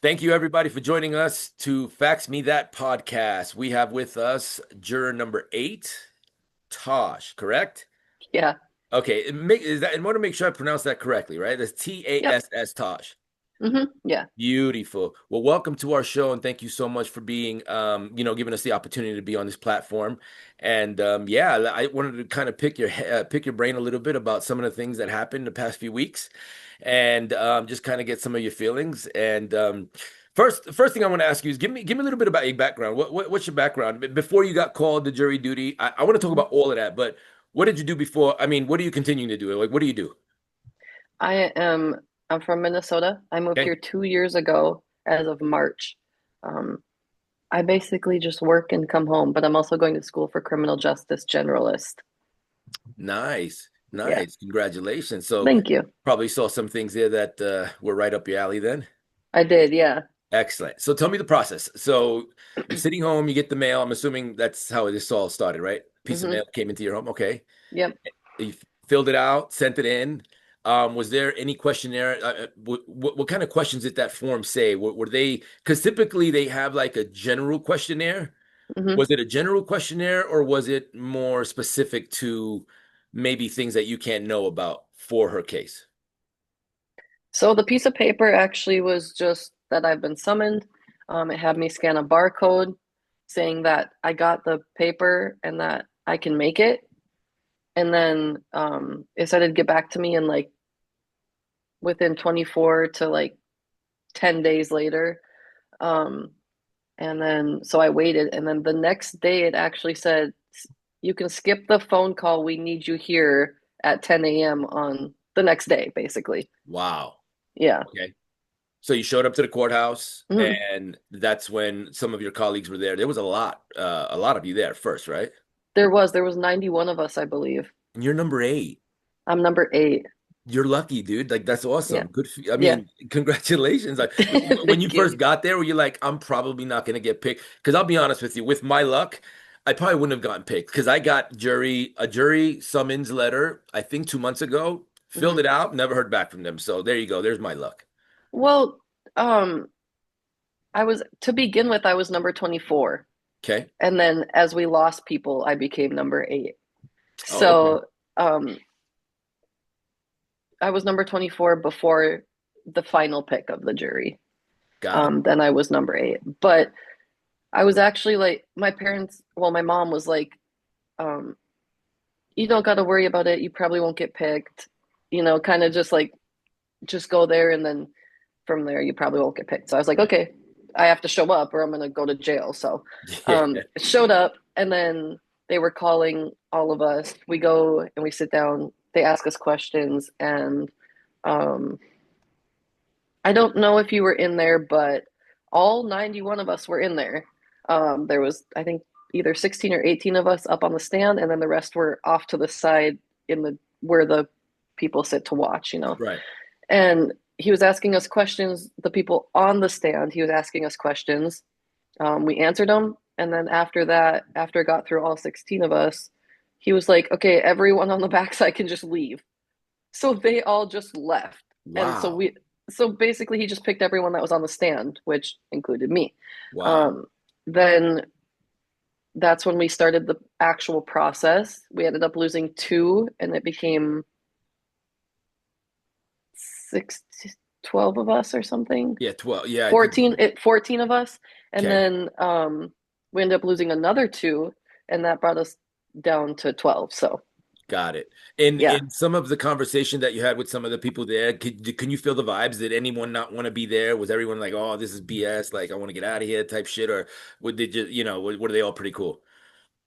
Thank you, everybody, for joining us to Fax Me That podcast. We have with us juror number 8, Tosh, correct? Yeah. Okay, I want to make sure I pronounce that correctly, right? That's Yep. Tass, Tosh. Yeah. Beautiful. Well, welcome to our show, and thank you so much for being, giving us the opportunity to be on this platform. And yeah, I wanted to kind of pick your brain a little bit about some of the things that happened the past few weeks, and just kind of get some of your feelings. And first thing I want to ask you is give me a little bit about your background. What's your background before you got called to jury duty? I want to talk Mhm. about all of that, but what did you do before? I mean, what are you continuing to do? Like, what do you do? I am I'm from Minnesota. I moved Okay, here 2 years ago as of March. Um, I basically just work and come home, but I'm also going to school for criminal justice generalist. nice, Yeah. nice. Congratulations. So. Thank you. Probably saw some things there that were right up your alley then. I did, yeah. Excellent. So tell me the process. So you're sitting home, you get the mail. I'm assuming that's how this all started, right? Piece of hmm mail came into your home. Okay. Yep. You filled it out, sent it in. Was there any questionnaire? What kind of questions did that form say? Were they, because typically they have like a general questionnaire. hmm Was it a general questionnaire or was it more specific to maybe things that you can't know about for her case? So the piece of paper actually was just that I've been summoned. It had me scan a barcode saying that I got the paper and that I can make it. And then it said it'd get back to me in like within 24 to like 10 days later. Um, and then so I waited. And then the next day it actually said, you can skip the phone call. We need you here at 10 a.m. on the next day, basically. Wow. Yeah. Okay. So you showed up to the courthouse, Mhm. and that's when some of your colleagues were there. There was a lot of you there first, right? There was 91 of us, I believe. And you're number 8. I'm number 8. You're lucky, dude. Like that's Yeah. awesome. Good for you. I Yeah. mean, congratulations. Like when you Thank you. first got there, were you like, I'm probably not gonna get picked? Because I'll be honest with you, with my luck, I probably wouldn't have gotten picked because I got a jury summons letter, I think 2 months ago, filled Mhm. it out, never heard back from them. So there you go. There's my luck. Well, um, to begin with, I was number 24. Okay. And then as we lost people, I became number 8. Oh, okay. So um, I was number 24 before the final pick of the jury. Got it. Then I was number 8. But I was actually like, my parents, well, my mom was like, um, you don't got to worry about it. You probably won't get picked. Kind of just like, just go there. And then from there, you probably won't get picked. So I was like, Right. okay, I have to show up or I'm going to go to jail. So Yeah. showed up and then they were calling all of us. We go and we sit down. They ask us questions. And um, I don't know if you were in there, but all 91 of us were in there. There was, I think, either 16 or 18 of us up on the stand, and then the rest were off to the side in the where the people sit to watch. Right. And he was asking us questions. The people on the stand, he was asking us questions. We answered them, and then after that, after it got through all 16 of us, he was like, "Okay, everyone on the backside can just leave." So they all just left. And so Wow. we so basically he just picked everyone that was on the stand, which included me. Wow. Um, then that's when we started the actual process. We ended up losing two and it became six, 12 of us or something. Yeah, 12. Yeah, I think. 14 of us. And Okay. then we ended up losing another two and that brought us down to 12. So Got it. In yeah. in some of the conversation that you had with some of the people there, can you feel the vibes? Did anyone not want to be there? Was everyone like, "Oh, this is BS, like I want to get out of here," type shit, or would they just, were they all pretty cool?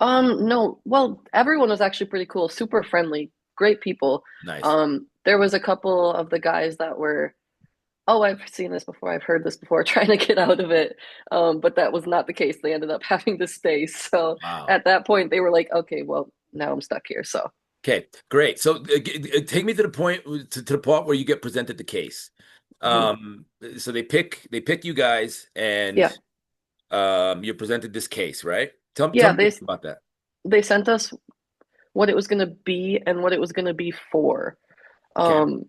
No, well, everyone was actually pretty cool, super friendly, great people. Nice. There was a couple of the guys that were, oh, I've seen this before, I've heard this before, trying to get out of it. But that was not the case. They ended up having to stay. So Wow. at that point, they were like, okay, well, now I'm stuck here. So, Okay, great. So take me to the point to the part where you get presented the case. mhm. So they pick you guys and Yeah, you're presented this case, right? Tell yeah, me about that. they sent us what it was going to be and what it was going to be for. Okay. Um,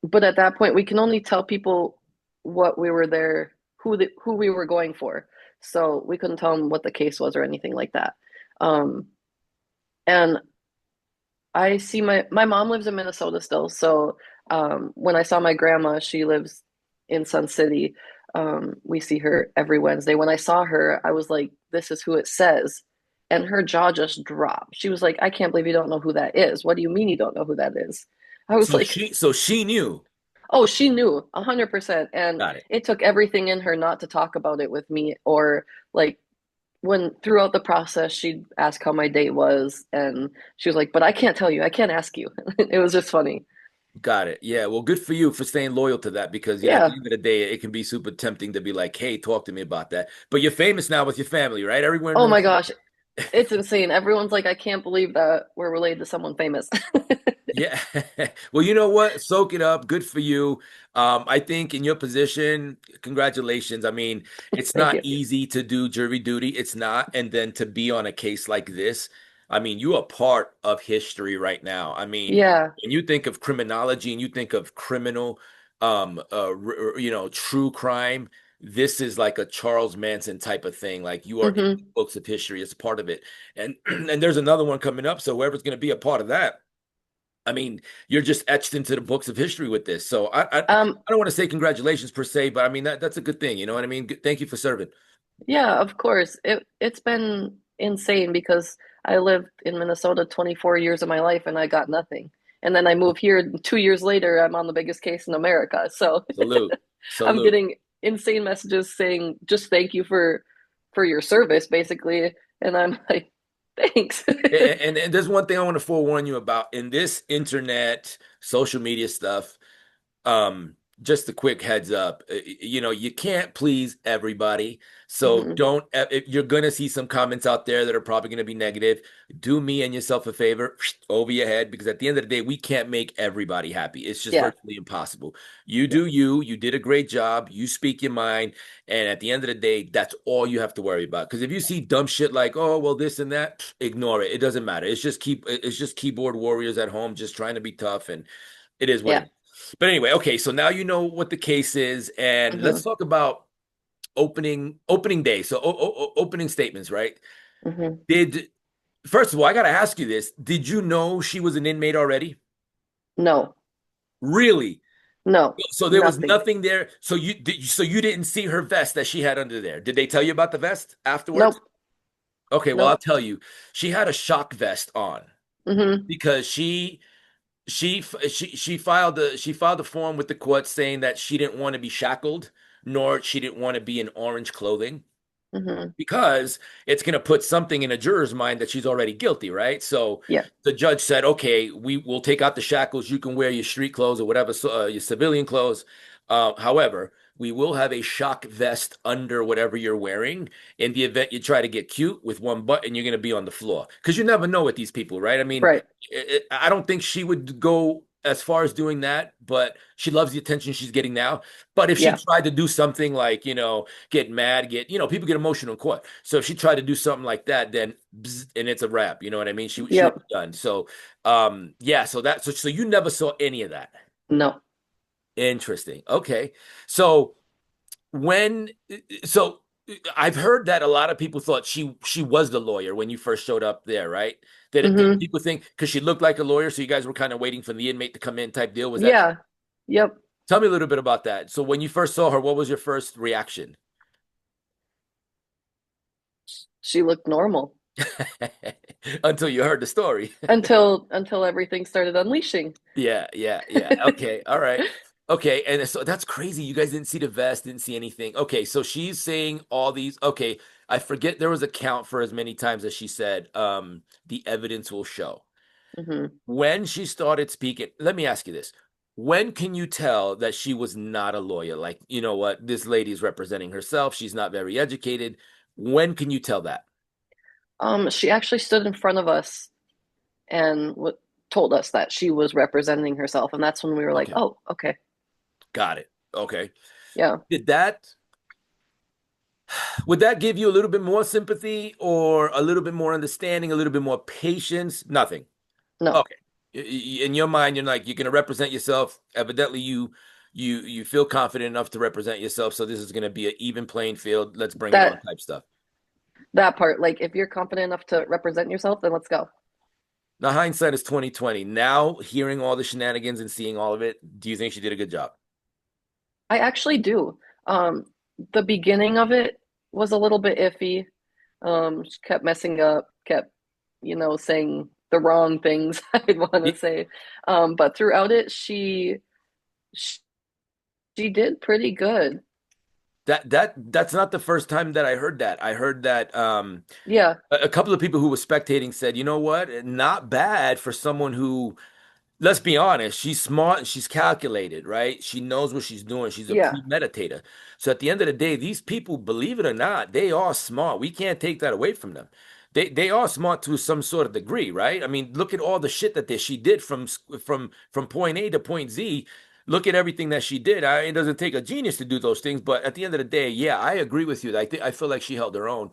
but at that point, we can only tell people. what we were there, who we were going for. So we couldn't tell them what the case was or anything like that. Um, and I see my mom lives in Minnesota still. So when I saw my grandma, she lives in Sun City. We see her every Wednesday. When I saw her, I was like, "This is who it says," and her jaw just dropped. She was like, "I can't believe you don't know who that is. What do you mean you don't know who that is?" I was So like, she knew. "Oh, she knew 100%." And Got it. it took everything in her not to talk about it with me or like when throughout the process she'd ask how my date was and she was like, but I can't tell you, I can't ask you. It was just funny. Got it. Yeah. Well, good for you for staying loyal to that because yeah, at the Yeah. end of the day, it can be super tempting to be like, "Hey, talk to me about that." But you're famous now with your family, right? Everywhere in Oh my Minnesota. gosh, it's insane. Everyone's like, I can't believe that we're related to someone famous. Yeah. Well, you know what? Soak it up. Good for you. I think in your position, congratulations. I mean, it's Thank not you. easy to do jury duty. It's not. And then to be on a case like this, I mean, you are part of history right now. I mean, Yeah. when you think of criminology and you think of criminal, true crime, this is like a Charles Manson type of thing. Like you are in the Hmm. books of history as part of it. And and there's another one coming up. So whoever's going to be a part of that, I mean, you're just etched into the books of history with this. So I Um, don't want to say congratulations per se, but I mean that's a good thing. You know what I mean? Thank you for serving. yeah, of course. It's been insane because I lived in Minnesota 24 years of my life and I got nothing. And then I move here 2 years later, I'm on the biggest case in America. So Salute, I'm salute. getting insane messages saying just thank you for your service, basically. And I'm like, thanks. And there's one thing I want to forewarn you about in this internet social media stuff. Just a quick heads up, you can't please everybody. So Hmm. don't, if you're going to see some comments out there that are probably going to be negative, do me and yourself a favor, over your head, because at the end of the day, we can't make everybody happy. It's just Yeah, virtually impossible. You yeah, do you did a great job, you speak your mind, and at the end of the day, that's all you have to worry about. Because if you see dumb shit like, oh, well, this and that, ignore it. It doesn't matter. It's just keyboard warriors at home just trying to be tough, and it is what it yeah. is. But anyway, okay, so now you know what the case is, and let's Hmm. talk about opening day. So opening statements, right? Hmm. Did First of all, I got to ask you this: did you know she was an inmate already? No, Really? no, So there was nothing. nothing there. So you didn't see her vest that she had under there. Did they tell you about the vest afterwards? Nope, Okay, well I'll nope. tell you. She had a shock vest on Hmm. because she filed a form with the court saying that she didn't want to be shackled, nor she didn't want to be in orange clothing Hmm. because it's going to put something in a juror's mind that she's already guilty, right? So Yeah, the judge said, "Okay, we will take out the shackles. You can wear your street clothes or whatever, so, your civilian clothes. However, we will have a shock vest under whatever you're wearing in the event you try to get cute with one button. You're going to be on the floor because you never know with these people, right? I mean, right. I don't think she would go as far as doing that, but she loves the attention she's getting now. But if she Yeah, tried to do something like, get mad, people get emotional in court. So if she tried to do something like that, then bzz, and it's a wrap. You know what I mean? She would yep. be done. So yeah, so you never saw any of that. No. Interesting. Okay. So when so I've heard that a lot of people thought she was the lawyer when you first showed up there, right? Did Hmm. people think because she looked like a lawyer, so you guys were kind of waiting for the inmate to come in type deal? Was that true? Yeah, yep. Tell me a little bit about that. So when you first saw her, what was your first reaction? She looked normal Until you heard the story. until everything started unleashing. Yeah, yeah, yeah. Okay, all right. Okay, and so that's crazy. You guys didn't see the vest, didn't see anything. Okay, so she's saying all these. Okay, I forget there was a count for as many times as she said, the evidence will show. Hmm. When she started speaking, let me ask you this. When can you tell that she was not a lawyer? Like, you know what, this lady is representing herself. She's not very educated. When can you tell that? She actually stood in front of us and told us that she was representing herself, and that's when we were like, Okay, "Oh, okay, got it. Okay. yeah, Did that Would that give you a little bit more sympathy or a little bit more understanding, a little bit more patience? Nothing. no, Okay. In your mind, you're like, you're going to represent yourself. Evidently, you you feel confident enough to represent yourself, so this is going to be an even playing field. Let's bring it on That type stuff. that part, like if you're confident enough to represent yourself, then let's go. Now, hindsight is 2020. Now, hearing all the shenanigans and seeing all of it, do you think she did a good job? I actually do. Um, the beginning of it was a little bit iffy. She kept messing up, kept, saying the wrong things, I'd want to Y- say. But throughout it, she she did pretty good. that's not the first time that I heard that. I heard that Yeah, a couple of people who were spectating said, you know what, not bad for someone who, let's be honest, she's smart and she's calculated, right? She knows what she's doing. She's a yeah, premeditator. So at the end of the day, these people, believe it or not, they are smart. We can't take that away from them. They are smart to some sort of degree, right? I mean, look at all the shit that she did from point A to point Z. Look at everything that she did. It doesn't take a genius to do those things, but at the end of the day, yeah, I agree with you. I feel like she held her own.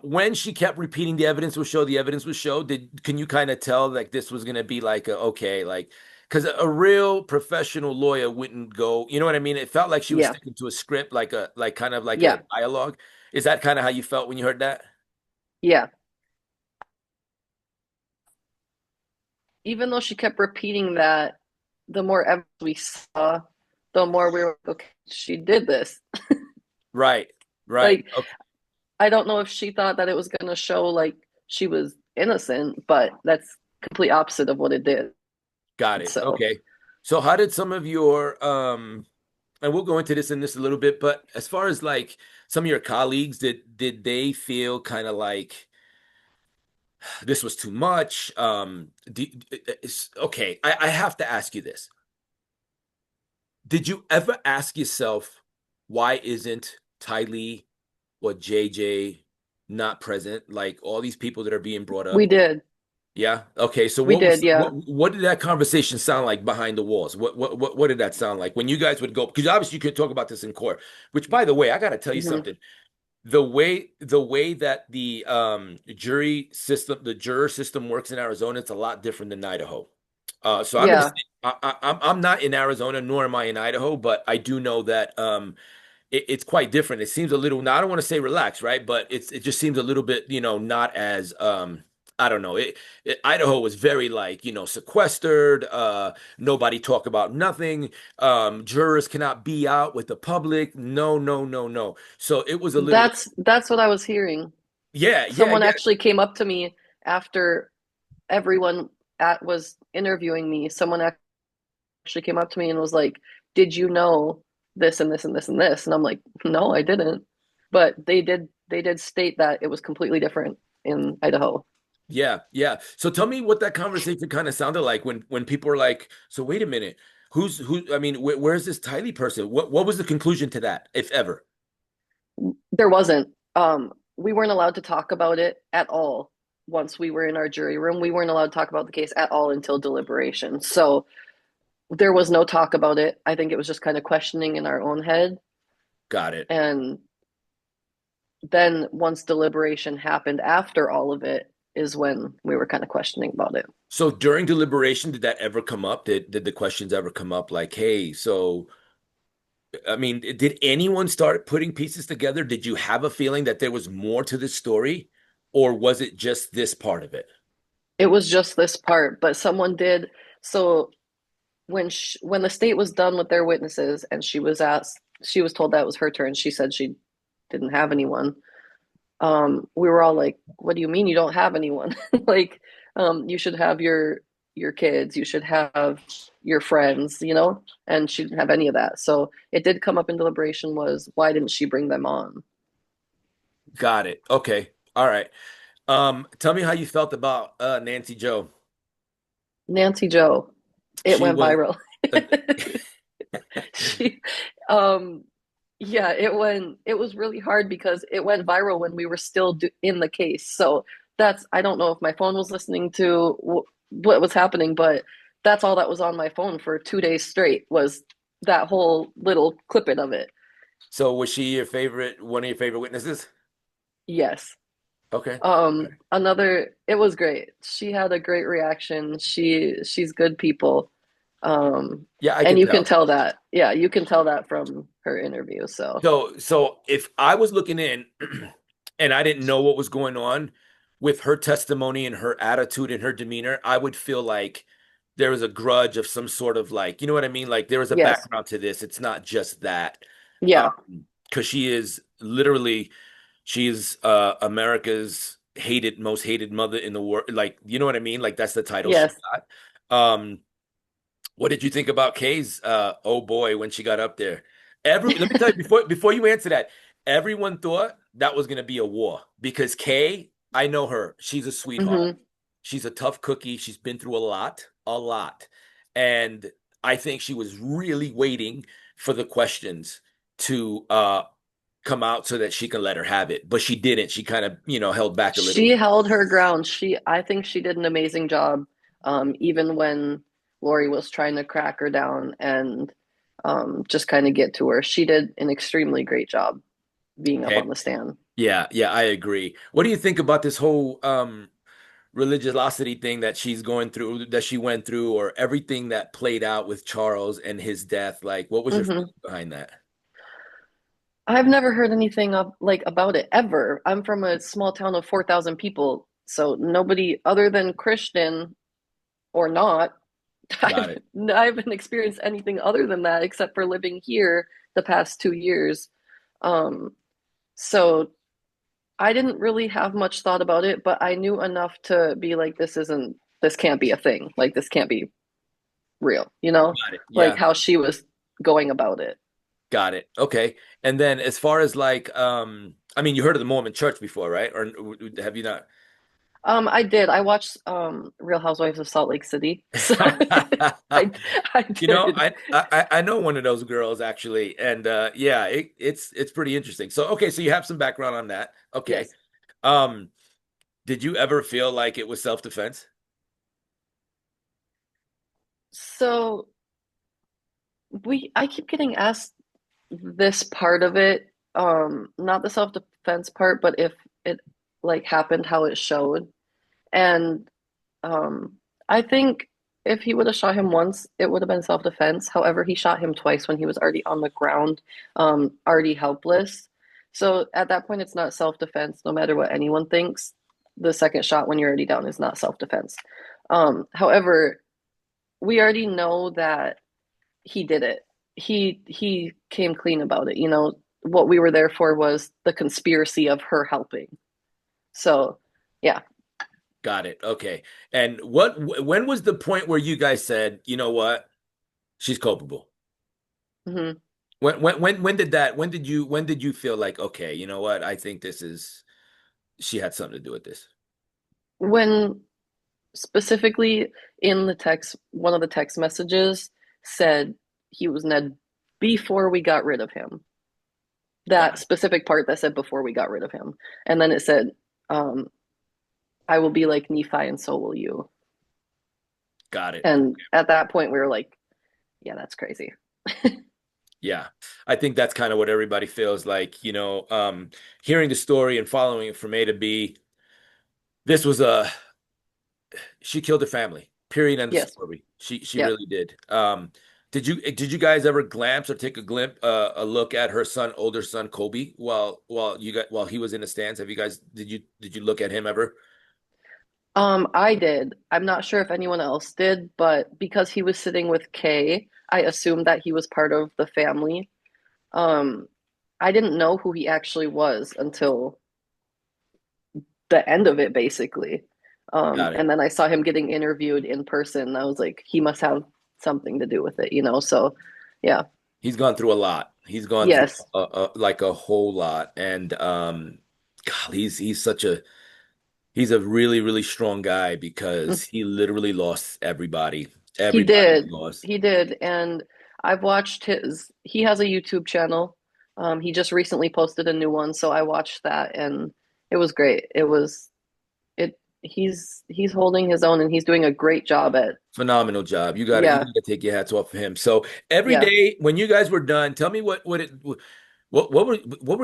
When she kept repeating the evidence was show, the evidence was show, can you kind of tell like this was gonna be like okay, like because a real professional lawyer wouldn't go, you know what I mean? It felt like she was yeah, sticking to a script, like kind of like a yeah, dialogue. Is that kind of how you felt when you heard that? yeah. Even though she kept repeating that, the more evidence we saw, the more we were like, okay, she did this. Right, right. Like, Okay, I don't know if she thought that it was going to show like she was innocent, but that's complete opposite of what it did. got it. So Okay. So how did some of your and we'll go into this in this a little bit, but as far as like some of your colleagues, did they feel kind of like this was too much. Okay, I have to ask you this. Did you ever ask yourself why isn't Tylee or JJ not present? Like all these people that are being brought we up. did. Yeah. Okay. So We did, yeah. what did that conversation sound like behind the walls? What did that sound like when you guys would go? Because obviously you could talk about this in court. Which, by the way, I got to tell you Hmm. something. The way that the juror system works in Arizona, it's a lot different than Idaho. So I'm gonna say Yeah. I'm not in Arizona, nor am I in Idaho, but I do know that it's quite different. It seems a little. Now I don't want to say relaxed, right? But it just seems a little bit, not as I don't know. Idaho was very like, sequestered. Nobody talk about nothing. Jurors cannot be out with the public. No, no, no, no. So it was a little. That's what I was hearing. Yeah, yeah, Someone yeah. actually came up to me after everyone at was interviewing me. Someone actually came up to me and was like, "Did you know this and this and this and this?" And I'm like, "No, I didn't." But they did state that it was completely different in Idaho. Yeah, yeah. So tell me what that conversation kind of sounded like when people are like, "So wait a minute, who? I mean, where's this Tylee person? What was the conclusion to that, if ever?" There wasn't. We weren't allowed to talk about it at all. Once we were in our jury room, we weren't allowed to talk about the case at all until deliberation. So there was no talk about it. I think it was just kind of questioning in our own head. Got it. And then once deliberation happened after all of it is when we were kind of questioning about it. So during deliberation, did that ever come up? Did the questions ever come up like, "Hey, so I mean, did anyone start putting pieces together? Did you have a feeling that there was more to this story, or was it just this part of it?" It was just this part, but someone did. So when the state was done with their witnesses and she was told that it was her turn. She said she didn't have anyone. We were all like, "What do you mean you don't have anyone? Like, you should have your kids, you should have your friends, you know?" And she didn't have any of that. So it did come up in deliberation was why didn't she bring them on? Got it. Okay. All right. Tell me how you felt about Nancy Joe. Nancy Joe, it She went was viral. uh, She, um, yeah, it was really hard because it went viral when we were still in the case. So I don't know if my phone was listening to what was happening, but that's all that was on my phone for 2 days straight was that whole little clipping of it. so was she one of your favorite witnesses? Yes. Okay. Okay. It was great. She had a great reaction. She's good people. Yeah, I And can you can tell. tell that, yeah, you can tell that from her interview. So, So if I was looking in and I didn't know what was going on with her testimony and her attitude and her demeanor, I would feel like there was a grudge of some sort of like, you know what I mean? Like there was a yes, background to this. It's not just that. yeah, Because she is literally, she's America's most hated mother in the world. Like, you know what I mean? Like that's the title she yes. got. Um, what did you think about Kay's oh boy when she got up there? Let me tell you before you answer that, everyone thought that was gonna be a war because Kay, I know her. She's a sweetheart. Hmm. She's a tough cookie. She's been through a lot, a lot. And I think she was really waiting for the questions to come out so that she can let her have it. But she didn't. She kind of, held back a little She bit. held her ground. I think she did an amazing job, even when Lori was trying to crack her down and just kind of get to her. She did an extremely great job being up on Okay. the stand. Yeah, yeah, I agree. What do you think about this whole religiosity thing that she's going through, that she went through, or everything that played out with Charles and his death? Like, what was your Hmm. feeling behind that? I've never heard anything like about it ever. I'm from a small town of 4,000 people, so nobody other than Christian or not, Got I've it. I haven't experienced anything other than that except for living here the past 2 years. Um, so I didn't really have much thought about it, but I knew enough to be like, this can't be a thing. Like, this can't be real, Got it. like Yeah, how she was going about it. got it. Okay. And then as far as like, I mean, you heard of the Mormon Church before, right? Or have you not? I did. I watched Real Housewives of Salt Lake City. So I I did. I know one of those girls actually, and yeah, it's pretty interesting. So okay, so you have some background on that. Okay. Yes. Um, did you ever feel like it was self-defense? So I keep getting asked this part of it, not the self-defense part, but if it like happened how it showed. And um I think if he would have shot him once, it would have been self-defense. However, he shot him twice when he was already on the ground, already helpless. So at that point, it's not self-defense, no matter what anyone thinks. The second shot when you're already down is not self-defense. However, we already know that he did it. He came clean about it. What we were there for was the conspiracy of her helping. So, yeah. Got it. Okay. And when was the point where you guys said, you know what, she's culpable? Hmm. When did you feel like, okay, you know what, I think she had something to do with this? When specifically in the text, one of the text messages said he was Ned before we got rid of him. Got That it. specific part that said before we got rid of him. And then it said, um, I will be like Nephi and so will you. Got it. And at that point, we were like, yeah, that's crazy. Yeah. I think that's kind of what everybody feels like, hearing the story and following it from A to B. This was she killed her family. Period. End of Yes. story. She Yeah. really did. Did you guys ever glance or take a look at her older son Kobe while he was in the stands? Did you look at him ever? I did. I'm not sure if anyone else did, but because he was sitting with Kay, I assumed that he was part of the family. Um, I didn't know who he actually was until the end of it, basically. Got it. And then I saw him getting interviewed in person. I was like, he must have something to do with it. So, yeah. He's gone through a lot. He's gone through Yes. like a whole lot, and God, he's a really really strong guy because he literally lost everybody. He Everybody he did. lost. He did. And I've watched he has a YouTube channel. He just recently posted a new one, so I watched that and it was great. He's holding his own and he's doing a great job at, Phenomenal job. You yeah, gotta take your hats off for him. So every yeah. day when you guys were done, tell me what were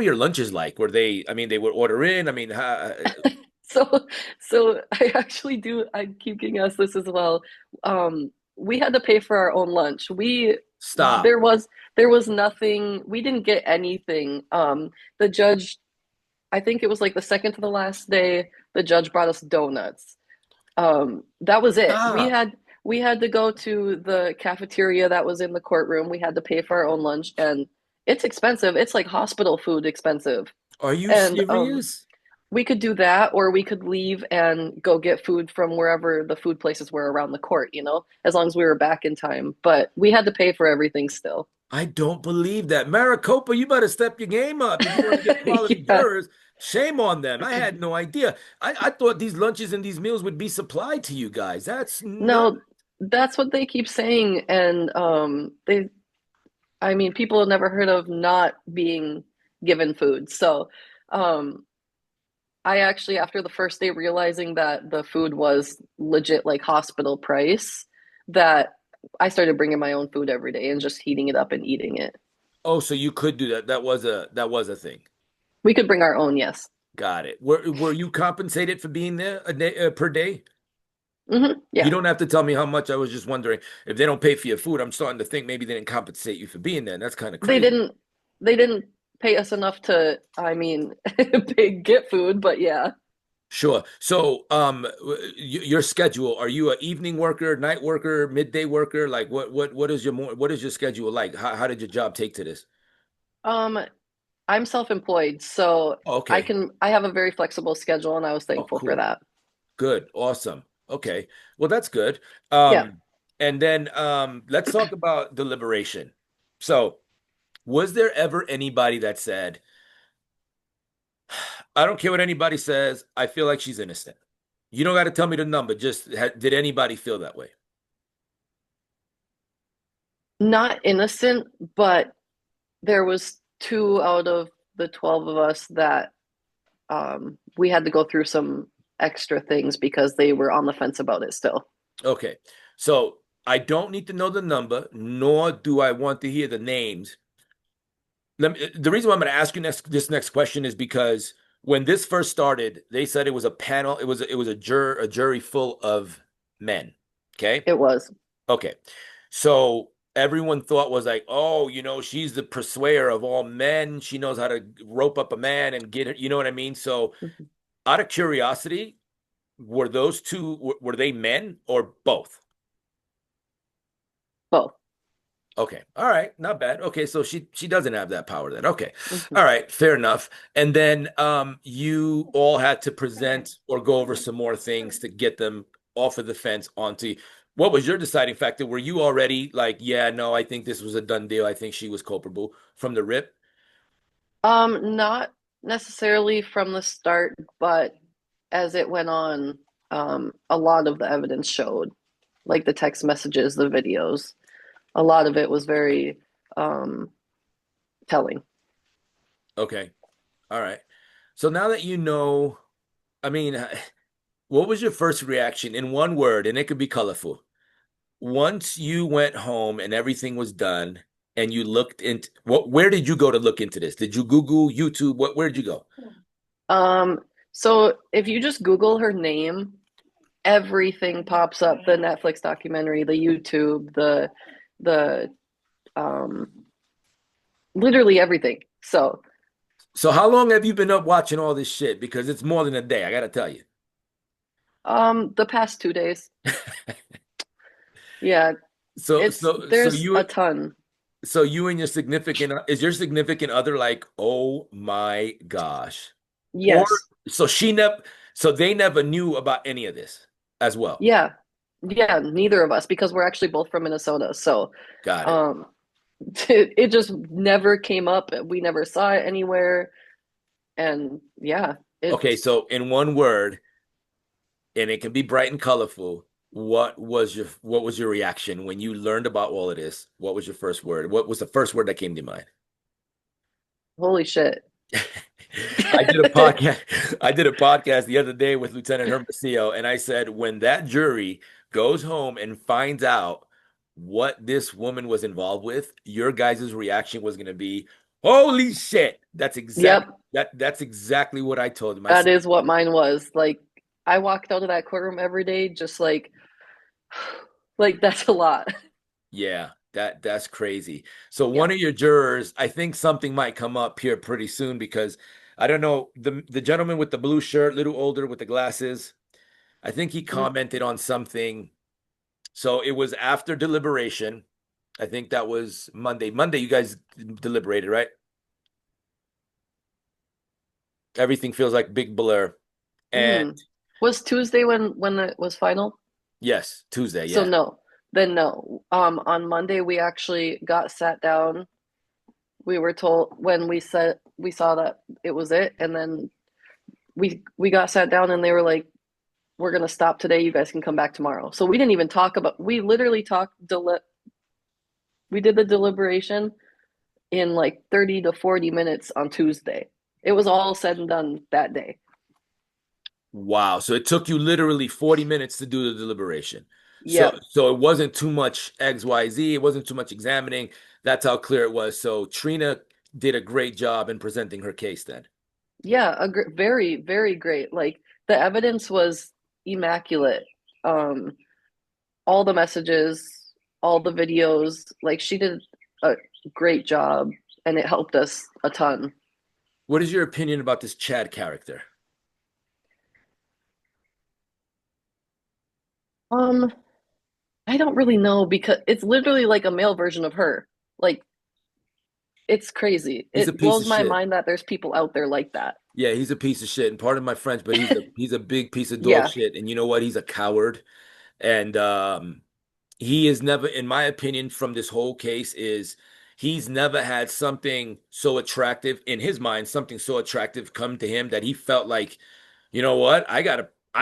your lunches like? Were they? I mean, they would order in. I mean, So I actually do, I keep getting asked this as well. we had to pay for our own lunch. We Stop. there was nothing. We didn't get anything. The judge, I think it was like the second to the last day, the judge brought us donuts. That was it. Stop. We had to go to the cafeteria that was in the courtroom. We had to pay for our own lunch, and it's expensive. It's like hospital food expensive. Are you And serious? we could do that, or we could leave and go get food from wherever the food places were around the court, as long as we were back in time. But we had to pay for everything still. I don't believe that. Maricopa, you better step your game up if you want to get quality Yeah. jurors. Shame on them. I had no idea. I thought these lunches and these meals would be supplied to you guys. That's not No, that's what they keep saying. And I mean, people have never heard of not being given food. So, um, I actually, after the first day, realizing that the food was legit like hospital price, that I started bringing my own food every day and just heating it up and eating it. Oh, so you could do that. That was a thing. We could bring our own, yes. Got it. Were you compensated for being there a day per day? You Yeah. don't have to tell me how much. I was just wondering if they don't pay for your food. I'm starting to think maybe they didn't compensate you for being there. That's kind of They crazy. didn't they didn't pay us enough to, I mean, get food, but yeah. Sure. So, your schedule, are you an evening worker, night worker, midday worker? Like what is your schedule like? How did your job take to this? Um, I'm self-employed, so Oh, okay. I have a very flexible schedule and I was Oh, thankful for cool. that. Good. Awesome. Okay. Well, that's good. Yeah. And then let's talk about deliberation. So, was there ever anybody that said, I don't care what anybody says, I feel like she's innocent? You don't got to tell me the number, just did anybody feel that way? Not innocent, but there was two out of the 12 of us that we had to go through some extra things because they were on the fence about it still. Okay. So I don't need to know the number, nor do I want to hear the names. The reason why I'm going to ask you this next question is because when this first started, they said it was a panel, it was a jury full of men. Okay. It was. Okay. So everyone thought was like, oh, she's the persuader of all men. She knows how to rope up a man and get it. You know what I mean? So Mhm. out of curiosity, were those two, were they men or both? Both. Okay. All right. Not bad. Okay, so she doesn't have that power then. Okay. Mhm. All right, fair enough. And then you all had to present or go over some more things to get them off of the fence onto what was your deciding factor? Were you already like, yeah, no, I think this was a done deal. I think she was culpable from the rip? Not necessarily from the start, but as it went on, a lot of the evidence showed, like the text messages, the videos, a lot of it was very um, telling. Okay. All right. So now that you know, I mean, what was your first reaction in one word, and it could be colorful? Once you went home and everything was done and you looked into where did you go to look into this? Did you Google, YouTube? Where did you go? Um, so if you just Google her name, everything pops up, the Netflix documentary, the YouTube, the um literally everything. So, So how long have you been up watching all this shit? Because it's more than a day, I gotta tell you. the past 2 days. Yeah, So it's so so there's a you ton. so you and your significant is your significant other like, oh my gosh. Or Yes. so she never so they never knew about any of this as well. Yeah. Yeah, neither of us because we're actually both from Minnesota. So, Got it. um it just never came up. We never saw it anywhere. And yeah, Okay, it's so in one word, and it can be bright and colorful. What was your reaction when you learned about all of this? What was your first word? What was the first word that came to mind? holy shit. I did a podcast. I did a podcast the other day with Lieutenant Hermosillo, and I said, when that jury goes home and finds out what this woman was involved with, your guys' reaction was going to be, "Holy shit!" Yep, That's exactly what I told him. I that said, is what mine was. Like I walked out of that courtroom every day just like Like that's a lot. Yeah, that's crazy. So Yeah. one of your jurors, I think something might come up here pretty soon because I don't know, the gentleman with the blue shirt, little older with the glasses, I think he Mhm. commented on something. So it was after deliberation. I think that was Monday. Monday, you guys deliberated, right? Everything feels like big blur. And Was Tuesday when it was final? yes, Tuesday, So yeah. no. Then no. On Monday we actually got sat down. We were told when we saw that it was it, and then we got sat down and they were like, "We're gonna stop today. You guys can come back tomorrow." So we didn't even talk about. We literally we did the deliberation in like 30 to 40 minutes on Tuesday. It was all said and done that day. Wow. So it took you literally 40 minutes to do the deliberation. So Yep. so it wasn't too much XYZ, it wasn't too much examining. That's how clear it was. So Trina did a great job in presenting her case then. Yeah, very, very great. Like the evidence was immaculate. Um, all the messages, all the videos, like she did a great job and it helped us a ton. What is your opinion about this Chad character? Um, I don't really know because it's literally like a male version of her. Like it's crazy. He's a It piece blows of my shit. mind that there's people out there like that. Yeah, he's a piece of shit. And pardon my French, but he's a big piece of dog Yeah. shit. And you know what? He's a coward. And he is never, in my opinion, from this whole case, is he's never had something so attractive in his mind, something so attractive come to him that he felt like, you know what, I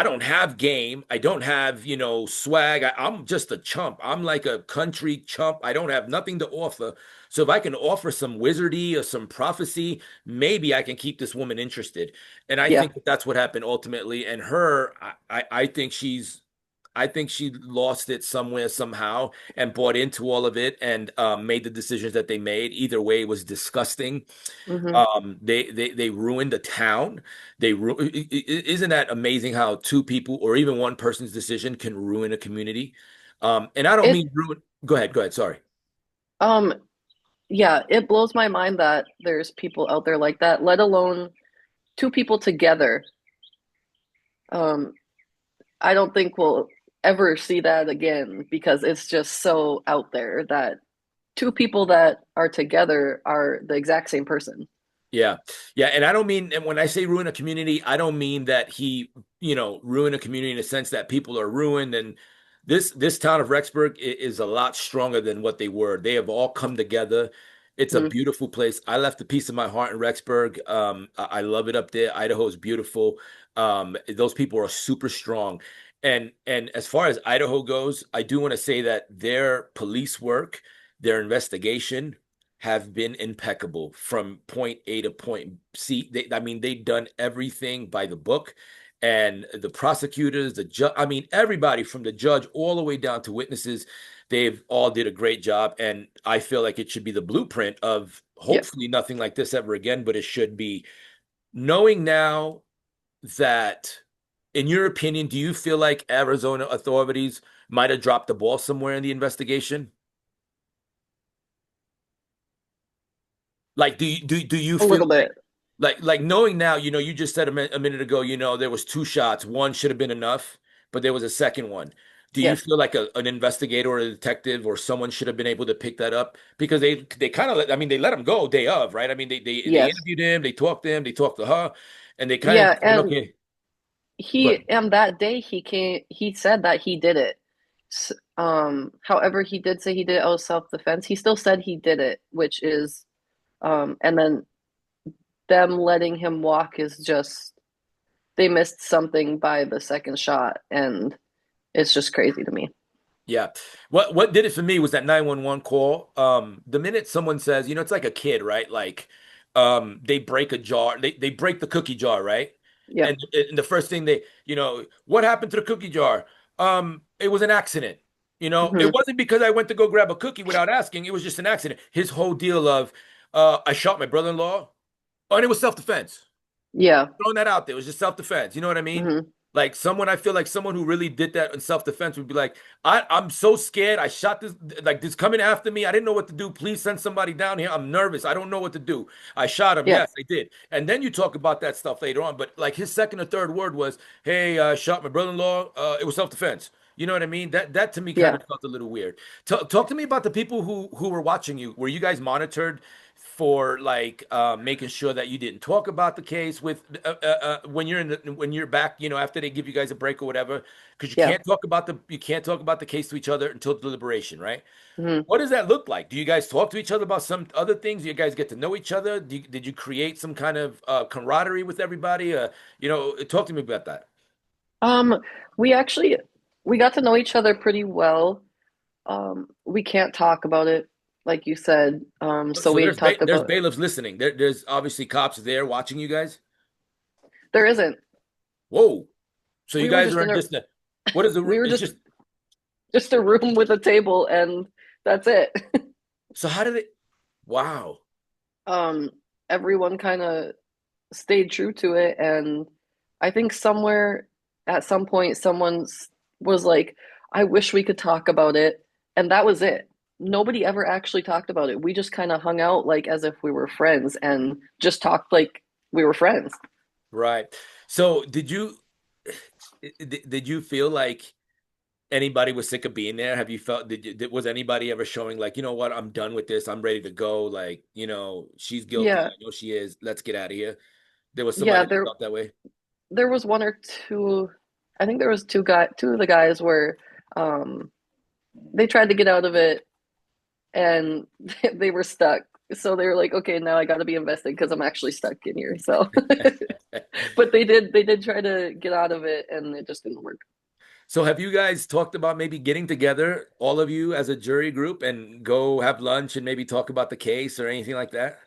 don't have game, I don't have, swag. I'm just a chump. I'm like a country chump. I don't have nothing to offer. So if I can offer some wizardy or some prophecy, maybe I can keep this woman interested. And I Yeah. think that that's what happened ultimately. And her, I think I think she lost it somewhere, somehow, and bought into all of it and made the decisions that they made. Either way, it was disgusting. Hmm. They ruined the town. Isn't that amazing how two people or even one person's decision can ruin a community? And I don't It mean ruin. Go ahead. Sorry. um yeah, it blows my mind that there's people out there like that, let alone two people together. Um I don't think we'll ever see that again because it's just so out there that two people that are together are the exact same person. Yeah. Yeah. And I don't mean, and when I say ruin a community, I don't mean that he, ruin a community in the sense that people are ruined. And this town of Rexburg is a lot stronger than what they were. They have all come together. It's a Mhm. beautiful place. I left a piece of my heart in Rexburg. I love it up there. Idaho is beautiful. Those people are super strong. And as far as Idaho goes, I do want to say that their police work, their investigation, have been impeccable from point A to point C. I mean, they've done everything by the book. And the prosecutors, the judge, I mean, everybody from the judge all the way down to witnesses, they've all did a great job. And I feel like it should be the blueprint of Yeah. hopefully nothing like this ever again, but it should be. Knowing now that, in your opinion, do you feel like Arizona authorities might have dropped the ball somewhere in the investigation? Like, do you A feel little like bit. knowing now, you just said a minute ago, there was two shots. One should have been enough, but there was a second one. Do you Yes. feel like an investigator or a detective or someone should have been able to pick that up? Because they kind of I mean, they let him go day of, right? I mean, they Yes. interviewed him, they talked to her, and they kind of Yeah, said, and okay, he good. and that day he said that he did it. However, he did say he did it out of self-defense. He still said he did it, which is and then them letting him walk is just they missed something by the second shot and it's just crazy to me. Yeah. What did it for me was that 911 call. The minute someone says, it's like a kid, right? Like they break a jar, they break the cookie jar, right? Yeah. And the first thing what happened to the cookie jar? It was an accident. It Hmm. wasn't because I went to go grab a cookie without asking, it was just an accident. His whole deal of I shot my brother-in-law, and it was self-defense. Yeah. Throwing that out there, it was just self-defense. You know what I mean? Hmm. Like someone, I feel like someone who really did that in self-defense would be like, I'm so scared. I shot this, like this coming after me. I didn't know what to do. Please send somebody down here. I'm nervous. I don't know what to do. I shot him. Yeah, Yes, I did. And then you talk about that stuff later on. But like his second or third word was, hey, I shot my brother-in-law. It was self-defense. You know what I mean? That to me kind yeah, of felt a little weird. Talk to me about the people who were watching you. Were you guys monitored for like making sure that you didn't talk about the case with when you're when you're back, after they give you guys a break or whatever, because yeah. you can't talk about the case to each other until deliberation, right? Hmm. What does that look like? Do you guys talk to each other about some other things? Do you guys get to know each other? Did you create some kind of camaraderie with everybody? Talk to me about that. Um, we actually we got to know each other pretty well. We can't talk about it, like you said. So So we talked there's about bailiffs listening. There's obviously cops there watching you guys. there isn't. Whoa. So you We were guys just are in in a just what is the we were it's just just a room with a table and that's it. so how did it wow. Um, Everyone kind of stayed true to it, and I think somewhere at some point was like, I wish we could talk about it, and that was it. Nobody ever actually talked about it. We just kind of hung out like as if we were friends and just talked like we were friends. Right. So did you feel like anybody was sick of being there? Have you felt was anybody ever showing like, you know what, I'm done with this. I'm ready to go. Like, she's guilty. Yeah, I know she is. Let's get out of here. There was yeah, somebody that felt that way. there was one or two. I think there was two of the guys where um they tried to get out of it and they were stuck. So they were like, okay, now I got to be invested because I'm actually stuck in here. So, but they did try to get out of it, and it just didn't work. So have you guys talked about maybe getting together, all of you as a jury group, and go have lunch and maybe talk about the case or anything like that?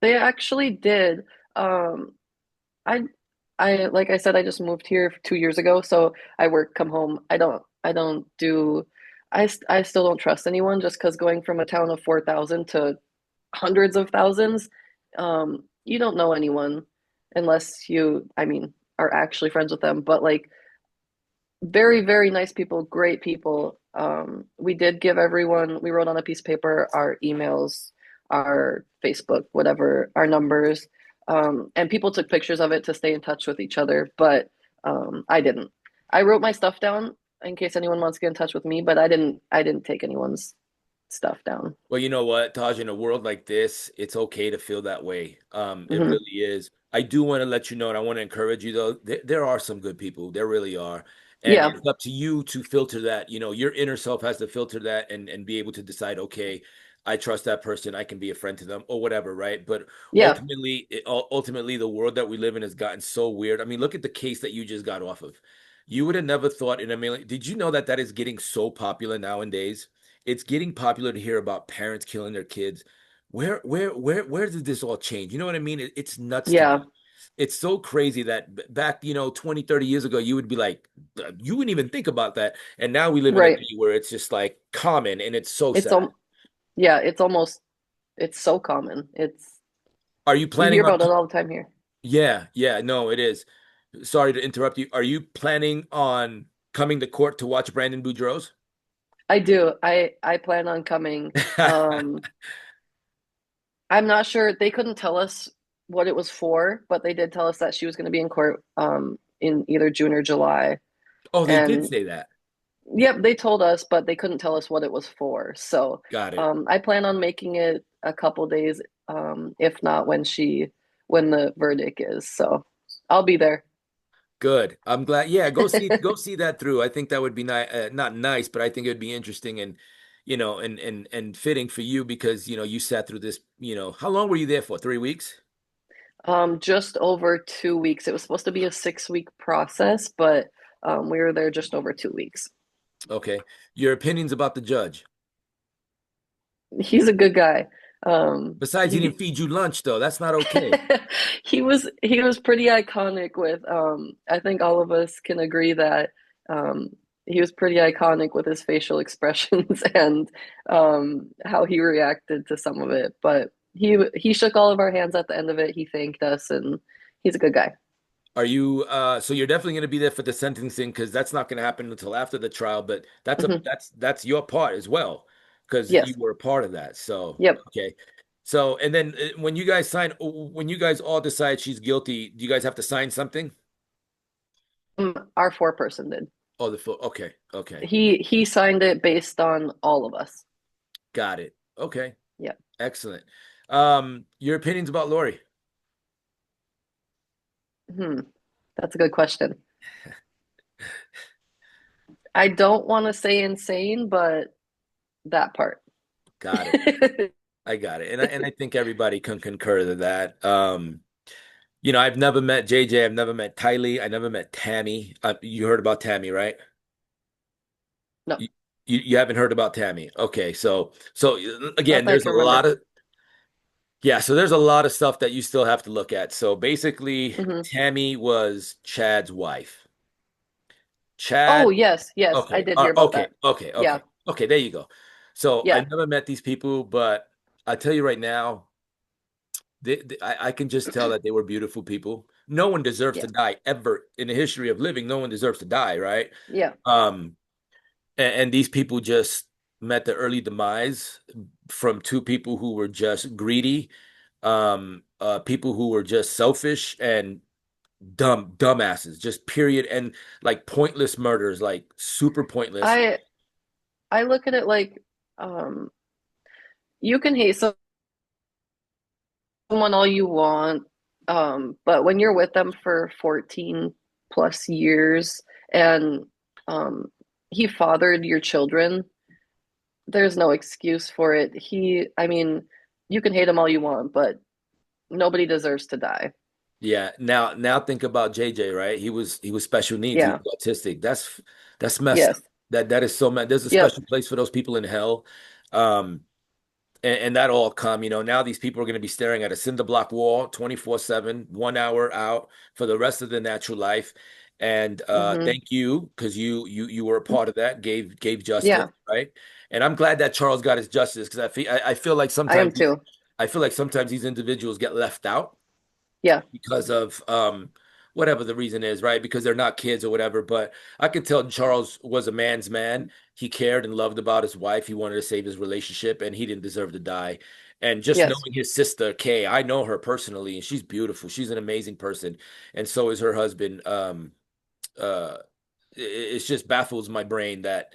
They actually did. Um, I, like I said, I just moved here 2 years ago, so I work, come home. I don't do, I still don't trust anyone just because going from a town of 4,000 to hundreds of thousands, you don't know anyone unless you, I mean, are actually friends with them. But like very, very nice people, great people. We did give everyone, we wrote on a piece of paper our emails, our Facebook, whatever, our numbers. And people took pictures of it to stay in touch with each other, but I didn't. I wrote my stuff down in case anyone wants to get in touch with me, but I didn't take anyone's stuff down. Well, you know what, Taj, in a world like this, it's okay to feel that way. It Hmm. really is. I do want to let you know, and I want to encourage you though, there are some good people. There really are. And Yeah, it's up to you to filter that. Your inner self has to filter that and be able to decide, okay, I trust that person, I can be a friend to them or whatever, right? But yeah, ultimately, the world that we live in has gotten so weird. I mean, look at the case that you just got off of. You would have never thought in a million. Did you know that that is getting so popular nowadays? It's getting popular to hear about parents killing their kids. Where did this all change? You know what I mean? It's nuts to yeah, me. It's so crazy that back, 20, 30 years ago, you would be like, you wouldn't even think about that. And now we live in a right. day where it's just like common and it's so It's sad. yeah, it's almost, it's so common. Are you You hear planning on, about it all the time here. yeah, yeah, no, it is. Sorry to interrupt you. Are you planning on coming to court to watch Brandon Boudreaux's? I do. I plan on coming. Um, I'm not sure. They couldn't tell us what it was for, but they did tell us that she was going to be in court in either June or July. Oh, they did And say that. yep, they told us, but they couldn't tell us what it was for. So Got it. I plan on making it a couple days, if not when the verdict is. So I'll be there. Good. I'm glad. Yeah, go see that through. I think that would be nice, not nice, but I think it would be interesting and and fitting for you because you sat through this. How long were you there for? 3 weeks? Just over 2 weeks. It was supposed to be a 6 week process, but we were there just over 2 weeks. Okay. Your opinions about the judge? He's a good guy. Besides, he didn't He feed you lunch though. That's not okay. he was pretty iconic with I think all of us can agree that um he was pretty iconic with his facial expressions and how he reacted to some of it. But he shook all of our hands at the end of it. He thanked us and he's a good guy. Are you so you're definitely going to be there for the sentencing because that's not going to happen until after the trial, but Hmm. that's your part as well because you Yes. were a part of that. So, Yep. okay. So, and then when you guys all decide she's guilty, do you guys have to sign something? Our four-person did. Oh, the full, okay, okay. He signed it based on all of us. Got it. Okay. Yep. Excellent. Your opinions about Lori? Hmm. That's a good question. I don't want to say insane, but that part. Got it. I got it. And I think everybody can concur to that. I've never met JJ. I've never met Tylee. I never met Tammy. You heard about Tammy, right? No, You, you haven't heard about Tammy. Okay, so not again, that I there's a can lot remember. of yeah, so there's a lot of stuff that you still have to look at. So basically, Hmm. Tammy was Chad's wife. Oh, Chad, yes, yes, I okay, did hear about okay, that. okay, Yeah, okay, okay. There you go. So I yeah, never met these people, but I tell you right now, I can just tell that they were beautiful people. No one deserves yeah, to die ever in the history of living. No one deserves to die, right? yeah. Um, and these people just met the early demise from two people who were just greedy, people who were just selfish and dumbasses, just period, and like pointless murders, like super pointless. I I look at it like um you can hate someone all you want, but when you're with them for 14 plus years and um he fathered your children, there's no excuse for it. I mean, you can hate him all you want, but nobody deserves to die. Yeah. Now think about JJ, right? He was special needs. He Yeah. was autistic. That's messed up. Yes. That is so mad. There's a Yep. special place for those people in hell. Um, and that all come, now these people are going to be staring at a cinder block wall 24/7, 1 hour out for the rest of their natural life. And Hmm. thank you, because you were a part of that, gave justice, Yeah, right? And I'm glad that Charles got his justice because I feel like I am too. sometimes these individuals get left out Yeah. because of whatever the reason is, right? Because they're not kids or whatever. But I could tell Charles was a man's man. He cared and loved about his wife. He wanted to save his relationship, and he didn't deserve to die. And just Yes. knowing his sister Kay, I know her personally, and she's beautiful. She's an amazing person, and so is her husband. Uh, it just baffles my brain that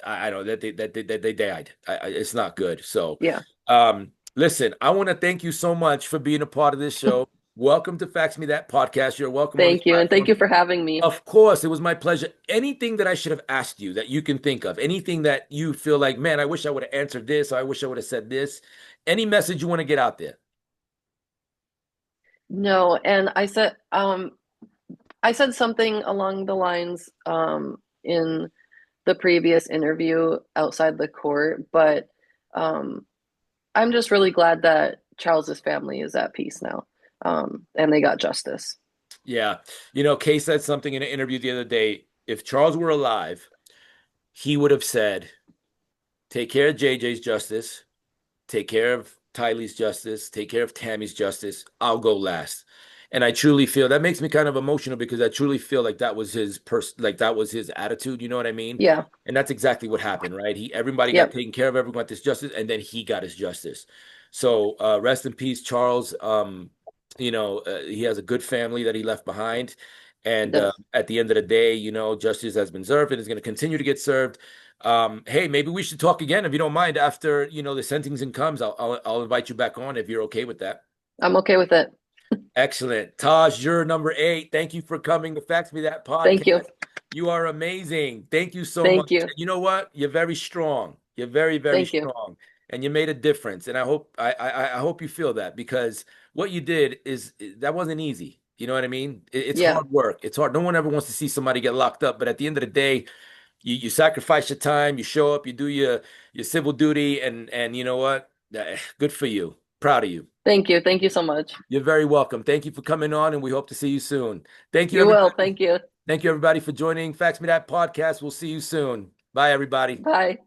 I know that they died. It's not good. So, Yeah. listen, I want to thank you so much for being a part of this show. Welcome to Fax Me That podcast. You're welcome on this Thank you. And thank platform. you for having me. Of course, it was my pleasure. Anything that I should have asked you that you can think of, anything that you feel like, man, I wish I would have answered this, or I wish I would have said this, any message you want to get out there. No, and I said something along the lines in the previous interview outside the court, but um I'm just really glad that Charles's family is at peace now. And they got justice. Yeah. Kay said something in an interview the other day. If Charles were alive, he would have said, take care of JJ's justice, take care of Tylee's justice, take care of Tammy's justice. I'll go last. And I truly feel that makes me kind of emotional because I truly feel like that was his attitude, you know what I mean? Yeah. And that's exactly what happened, right? Everybody got Yep. taken care of, everyone got this justice, and then he got his justice. So rest in peace, Charles. He has a good family that he left behind. And Yes. at the end of the day, justice has been served and is going to continue to get served. Hey, maybe we should talk again if you don't mind after, the sentencing comes. I'll invite you back on if you're okay with that. I'm okay with it. Excellent. Taj, you're number 8. Thank you for coming to Fax Me That Thank you. podcast. You are amazing. Thank you so much. Thank you. And you know what? You're very strong. You're very, very Thank you. strong. And you made a difference. And I hope you feel that because what you did that wasn't easy. You know what I mean? It's Yeah. hard work. It's hard. No one ever wants to see somebody get locked up. But at the end of the day, you sacrifice your time, you show up, you do your civil duty, and you know what? Good for you. Proud of you. Thank you. Thank you so much. You're very welcome. Thank you for coming on, and we hope to see you soon. Thank you, You will. everybody. Thank you. Thank you, everybody, for joining Fax Me That podcast. We'll see you soon. Bye, everybody. Bye.